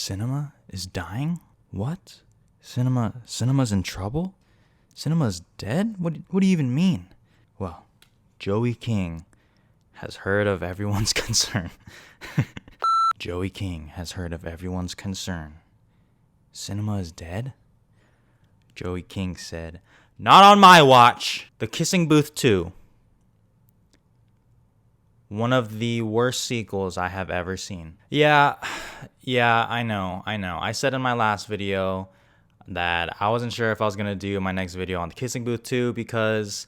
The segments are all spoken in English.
Cinema is dying? What? Cinema's in trouble? Cinema's dead? What do you even mean? Well, Joey King has heard of everyone's concern. Joey King has heard of everyone's concern. Cinema is dead? Joey King said, "Not on my watch. The Kissing Booth 2. One of the worst sequels I have ever seen." Yeah, I know. I said in my last video that I wasn't sure if I was going to do my next video on The Kissing Booth 2 because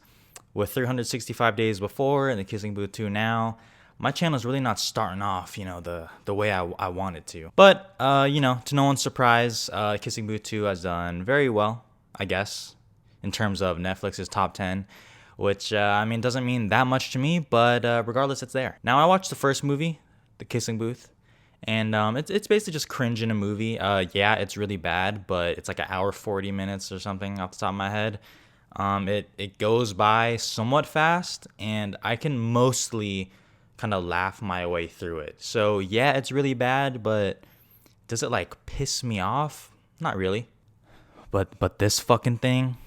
with 365 days before and The Kissing Booth 2 now, my channel's really not starting off, the way I wanted to. But, to no one's surprise, Kissing Booth 2 has done very well, I guess, in terms of Netflix's top 10. Which, doesn't mean that much to me, but regardless, it's there. Now, I watched the first movie, The Kissing Booth, and it's basically just cringe in a movie. Yeah, it's really bad, but it's like an hour, 40 minutes or something off the top of my head. It goes by somewhat fast, and I can mostly kind of laugh my way through it. So, yeah, it's really bad, but does it, piss me off? Not really. But this fucking thing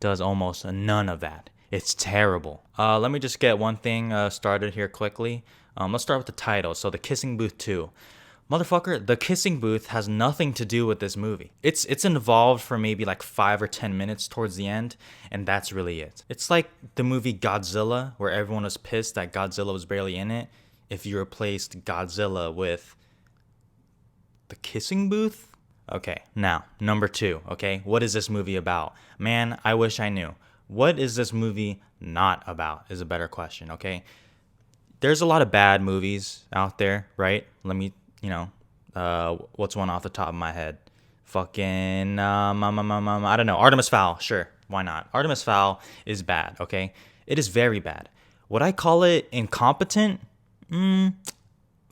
does almost none of that. It's terrible. Let me just get one thing started here quickly. Let's start with the title. So, The Kissing Booth 2. Motherfucker, The Kissing Booth has nothing to do with this movie. It's involved for maybe 5 or 10 minutes towards the end, and that's really it. It's like the movie Godzilla, where everyone was pissed that Godzilla was barely in it. If you replaced Godzilla with The Kissing Booth? Okay, now, number 2, okay? What is this movie about? Man, I wish I knew. What is this movie not about is a better question, okay? There's a lot of bad movies out there, right? Let me, what's one off the top of my head? Fucking, I don't know, Artemis Fowl, sure, why not? Artemis Fowl is bad, okay? It is very bad. Would I call it incompetent?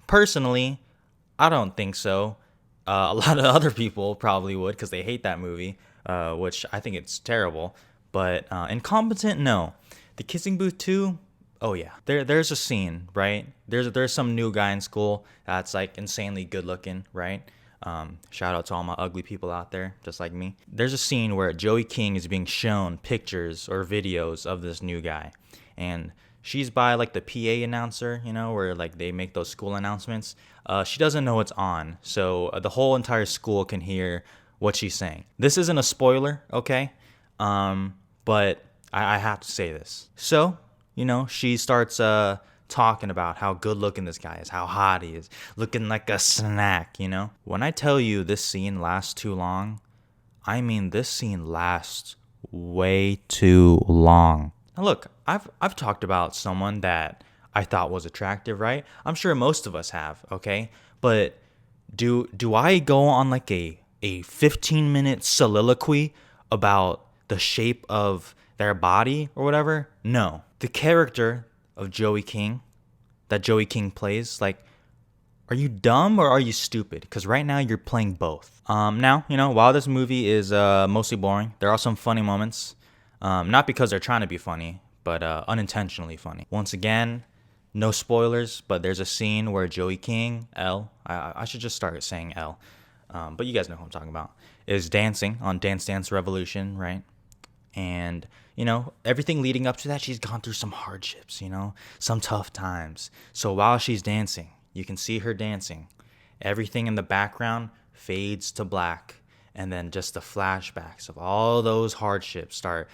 Personally, I don't think so. A lot of other people probably would because they hate that movie, which I think it's terrible. But incompetent, no. The Kissing Booth 2, oh yeah. There's a scene, right? There's some new guy in school that's insanely good looking, right? Shout out to all my ugly people out there, just like me. There's a scene where Joey King is being shown pictures or videos of this new guy. And she's by the PA announcer, where they make those school announcements. She doesn't know it's on. So the whole entire school can hear what she's saying. This isn't a spoiler, okay? But I have to say this. So, she starts talking about how good looking this guy is, how hot he is, looking like a snack, When I tell you this scene lasts too long, I mean this scene lasts way too long. Now look, I've talked about someone that I thought was attractive, right? I'm sure most of us have, okay? But do I go on a 15-minute soliloquy about the shape of their body or whatever? No. The character of Joey King, that Joey King plays, are you dumb or are you stupid? Because right now you're playing both. Now, while this movie is mostly boring, there are some funny moments. Not because they're trying to be funny, but unintentionally funny. Once again, no spoilers, but there's a scene where Joey King, L, I should just start saying L, but you guys know who I'm talking about, is dancing on Dance Dance Revolution, right? And, everything leading up to that, she's gone through some hardships, some tough times. So while she's dancing, you can see her dancing. Everything in the background fades to black. And then just the flashbacks of all those hardships start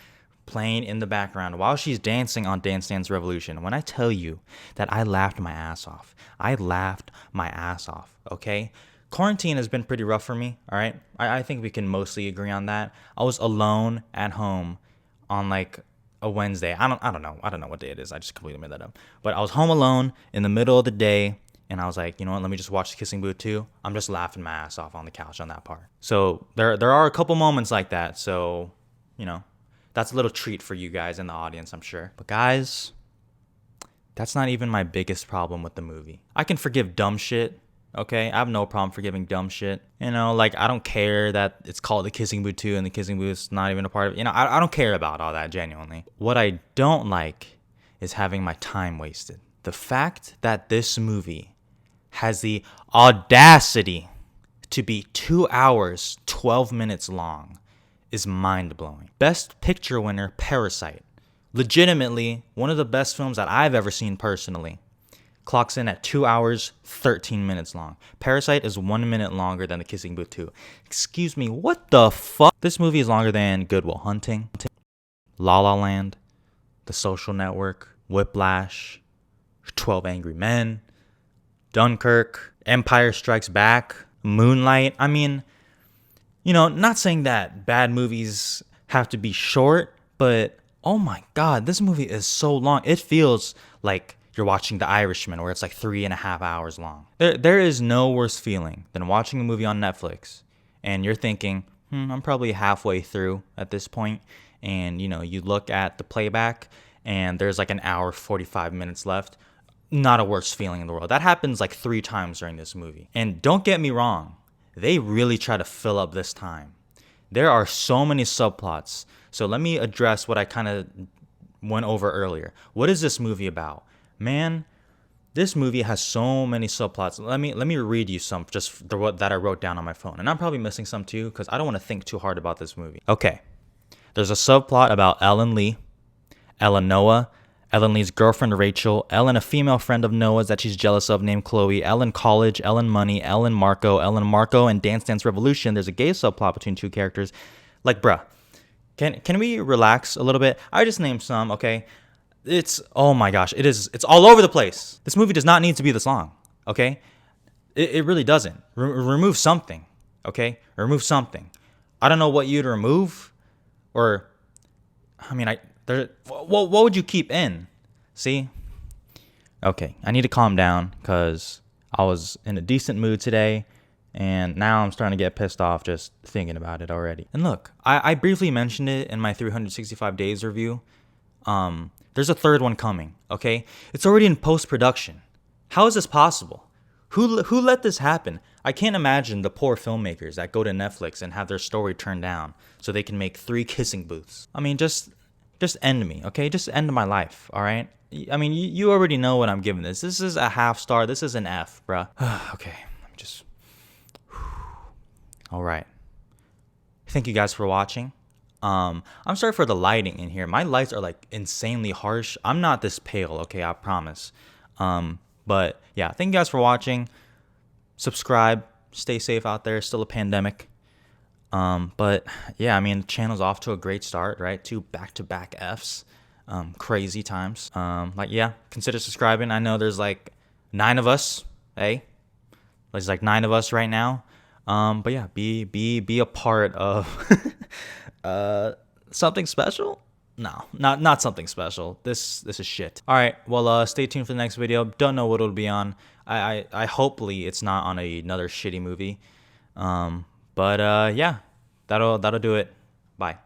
playing in the background while she's dancing on Dance Dance Revolution. When I tell you that I laughed my ass off, okay? Quarantine has been pretty rough for me, all right? I think we can mostly agree on that. I was alone at home on a Wednesday. I don't know what day it is. I just completely made that up. But I was home alone in the middle of the day, and I was like, you know what, let me just watch The Kissing Booth 2. I'm just laughing my ass off on the couch on that part. So there are a couple moments like that. So, that's a little treat for you guys in the audience, I'm sure. But guys, that's not even my biggest problem with the movie. I can forgive dumb shit. Okay, I have no problem forgiving dumb shit. I don't care that it's called The Kissing Booth 2 and The Kissing Booth's not even a part of it. I don't care about all that, genuinely. What I don't like is having my time wasted. The fact that this movie has the audacity to be 2 hours, 12 minutes long is mind-blowing. Best Picture winner, Parasite. Legitimately, one of the best films that I've ever seen personally. Clocks in at 2 hours, 13 minutes long. Parasite is 1 minute longer than The Kissing Booth 2. Excuse me, what the fuck? This movie is longer than Good Will Hunting, La La Land, The Social Network, Whiplash, 12 Angry Men, Dunkirk, Empire Strikes Back, Moonlight. I mean, you know, not saying that bad movies have to be short, but oh my god, this movie is so long. It feels like you're watching The Irishman, where it's like 3.5 hours long. There is no worse feeling than watching a movie on Netflix and you're thinking, I'm probably halfway through at this point, and you know, you look at the playback and there's like an hour 45 minutes left. Not a worse feeling in the world. That happens like 3 times during this movie. And don't get me wrong, they really try to fill up this time. There are so many subplots. So let me address what I kind of went over earlier. What is this movie about? Man, this movie has so many subplots. Let me read you some just that I wrote down on my phone. And I'm probably missing some too because I don't want to think too hard about this movie. Okay. There's a subplot about Ellen Lee, Ellen Noah, Ellen Lee's girlfriend Rachel, Ellen a female friend of Noah's that she's jealous of named Chloe, Ellen College, Ellen Money, Ellen Marco, and Dance Dance Revolution. There's a gay subplot between 2 characters. Like, bruh, can we relax a little bit? I just named some, okay? It's, oh my gosh, it's all over the place. This movie does not need to be this long, okay? It really doesn't. Remove something, okay? Remove something. I don't know what you'd remove, or, I mean, what would you keep in? See? Okay, I need to calm down because I was in a decent mood today, and now I'm starting to get pissed off just thinking about it already. And look, I briefly mentioned it in my 365 days review. There's a 3rd one coming, okay? It's already in post-production. How is this possible? Who let this happen? I can't imagine the poor filmmakers that go to Netflix and have their story turned down so they can make 3 kissing booths. I mean, just end me, okay? Just end my life, all right? I mean, you already know what I'm giving this. This is a half star. This is an F, bruh. Okay, let me just... All right. Thank you guys for watching. I'm sorry for the lighting in here. My lights are like insanely harsh. I'm not this pale, okay? I promise. But yeah, thank you guys for watching. Subscribe. Stay safe out there. Still a pandemic. But yeah, I mean, the channel's off to a great start, right? 2 back-to-back Fs. Crazy times. Like, yeah, consider subscribing. I know there's like 9 of us, hey? There's like 9 of us right now. But yeah, be a part of something special? No, not something special. This is shit. All right, well, stay tuned for the next video. Don't know what it'll be on. I hopefully it's not on another shitty movie. But yeah, that'll do it. Bye.